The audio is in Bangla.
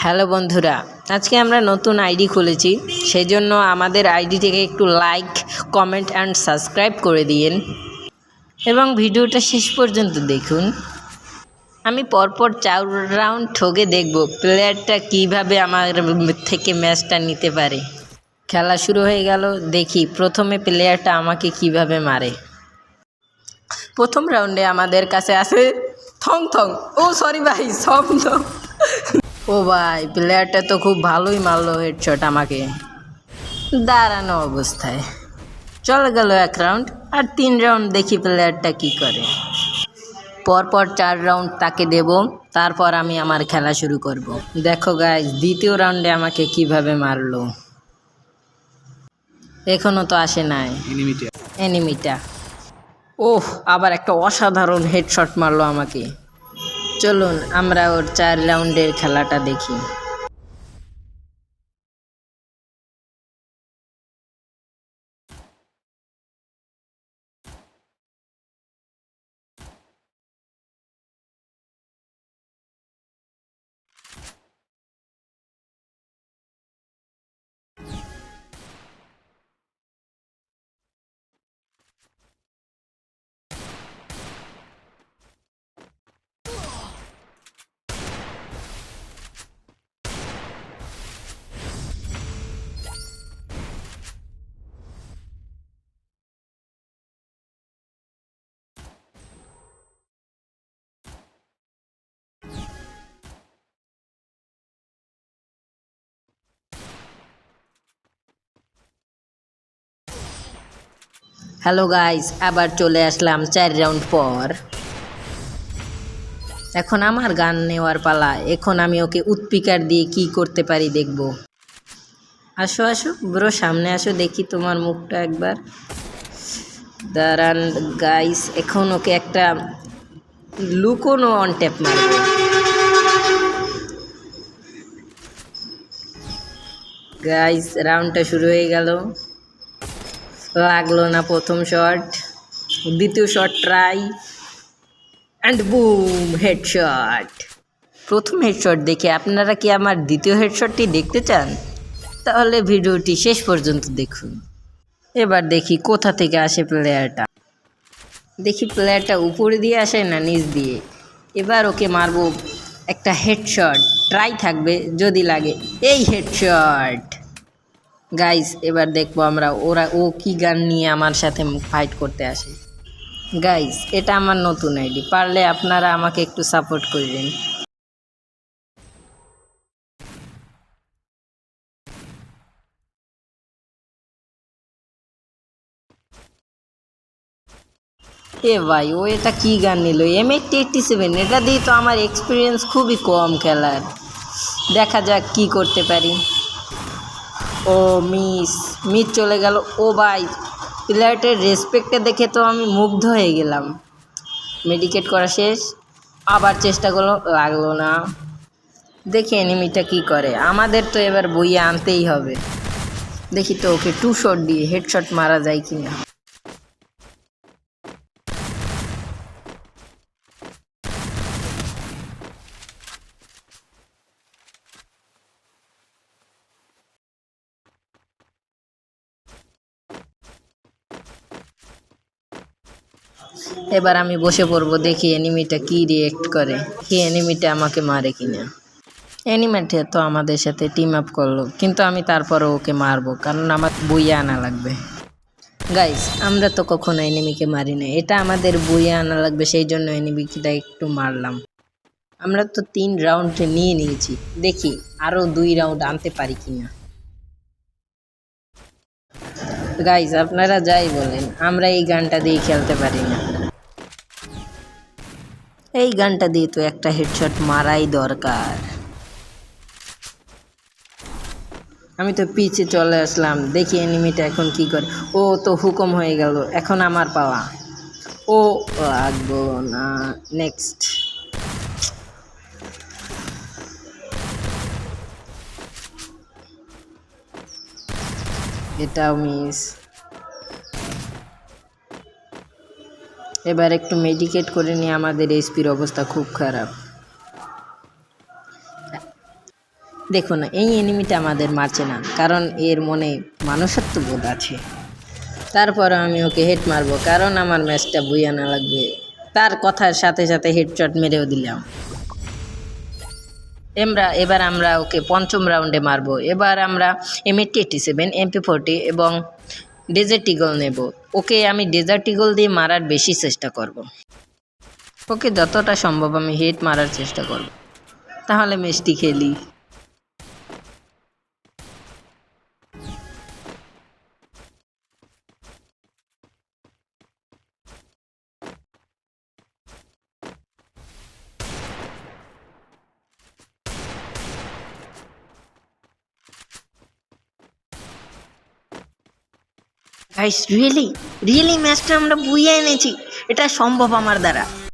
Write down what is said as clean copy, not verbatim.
হ্যালো বন্ধুরা, আজকে আমরা নতুন আইডি খুলেছি, সেই জন্য আমাদের আইডিটিকে একটু লাইক, কমেন্ট অ্যান্ড সাবস্ক্রাইব করে দিন এবং ভিডিওটা শেষ পর্যন্ত দেখুন। আমি পরপর 4 রাউন্ড ঠকে দেখব প্লেয়ারটা কিভাবে আমার থেকে ম্যাচটা নিতে পারে। খেলা শুরু হয়ে গেল, দেখি প্রথমে প্লেয়ারটা আমাকে কিভাবে মারে। প্রথম রাউন্ডে আমাদের কাছে আছে থং থং। ও সরি ভাই, সম থং। ও ভাই, প্লেয়ারটা তো খুব ভালোই মারলো হেডশট আমাকে দাঁড়ানো অবস্থায়। চলে গেল 1 রাউন্ড, আর 3 রাউন্ড দেখি প্লেয়ারটা কি করে। পরপর 4 রাউন্ড তাকে দেব, তারপর আমি আমার খেলা শুরু করব। দেখো গাইস, দ্বিতীয় রাউন্ডে আমাকে কিভাবে মারলো। এখনো তো আসে নাই এনিমিটা। ওহ, আবার একটা অসাধারণ হেডশট মারলো আমাকে। চলুন আমরা ওর 4 রাউন্ডের খেলাটা দেখি। হ্যালো গাইস, আবার চলে আসলাম 4 রাউন্ড পর। এখন আমার গান নেওয়ার পালা। এখন আমি ওকে উৎপিকার দিয়ে কি করতে পারি দেখব। আসো আসো ব্রো, সামনে আসো, দেখি তোমার মুখটা একবার। দাঁড়ান গাইস, এখন ওকে একটা লুকোনো অন ট্যাপ মারবো। গাইস, রাউন্ডটা শুরু হয়ে গেল। লাগলো না প্রথম শট, দ্বিতীয় shot try and broom, headshot. প্রথম হেডশট দেখে আপনারা কি আমার দ্বিতীয় হেডশটটি দেখতে চান? তাহলে ভিডিওটি শেষ পর্যন্ত দেখুন। এবার দেখি কোথা থেকে আসে প্লেয়ারটা। দেখি প্লেয়ারটা উপরে দিয়ে আসে না নিচ দিয়ে। এবার ওকে মারবো একটা হেডশট, ট্রাই থাকবে যদি লাগে। এই হেডশট। গাইস, এবার দেখবো আমরা ও কি গান নিয়ে আমার সাথে ফাইট করতে আসে। গাইস, এটা আমার নতুন আইডি, পারলে আপনারা আমাকে একটু সাপোর্ট করবেন। এ ভাই, ও এটা কি গান নিল? M87। এটা দিয়ে তো আমার এক্সপিরিয়েন্স খুবই কম খেলার। দেখা যাক কি করতে পারি। ও মিস মিস চলে গেল। ও ভাই, প্লেয়ারটার রেসপেক্টে দেখে তো আমি মুগ্ধ হয়ে গেলাম। মেডিকেট করা শেষ, আবার চেষ্টা করলো, লাগলো না। দেখি এনিমিটা কি করে। আমাদের তো এবার বইয়ে আনতেই হবে। দেখি তো ওকে 2 শট দিয়ে হেডশট মারা যায় কিনা। এবার আমি বসে পড়বো, দেখি এনিমিটা কি রিয়েক্ট করে, কি এনিমিটা আমাকে মারে কিনা। এনিমিটা তো আমাদের সাথে টিম আপ করলো, কিন্তু আমি তারপরও ওকে মারবো, কারণ আমার বইয়ে আনা লাগবে। গাইস, আমরা তো কখনো এনিমিকে মারি না, এটা আমাদের বইয়ে আনা লাগবে, সেই জন্য এনিমিটা একটু মারলাম। আমরা তো 3 রাউন্ড নিয়ে নিয়েছি, দেখি আরও 2 রাউন্ড আনতে পারি কিনা। গাইস, আপনারা যাই বলেন, আমরা এই গানটা দিয়ে খেলতে পারি না। এই গানটা দিয়ে তো একটা হেডশট মারাই দরকার। আমি তো পিছে চলে আসলাম, দেখি এনিমিটা এখন কি করে। ও তো হুকম হয়ে গেল, এখন আমার পাওয়া। ও লাগবো না। নেক্সট। এটাও মিস। এবার একটু মেডিকেট করে নিয়ে, আমাদের এসপির অবস্থা খুব খারাপ। দেখুন এই এনিমিটা আমাদের মারছে না, কারণ এর মনে মানুষত্ব বোধ আছে। তারপর আমি ওকে হেড মারবো, কারণ আমার ম্যাচটা বুইয়া না লাগবে। তার কথার সাথে সাথে হেডশট মেরেও দিলাম। এবার আমরা ওকে পঞ্চম রাউন্ডে মারবো। এবার আমরা M8087, MP40 এবং ডেজার্ট ইগল নেব। ওকে আমি ডেজার্ট ইগল দিয়ে মারার বেশি চেষ্টা করব। ওকে যতটা সম্ভব আমি হেড মারার চেষ্টা করব। তাহলে ম্যাচটি খেলি। গাইস রিয়েলি রিয়েলি ম্যাচটা আমরা বুইয়ে এনেছি। এটা সম্ভব আমার দ্বারা।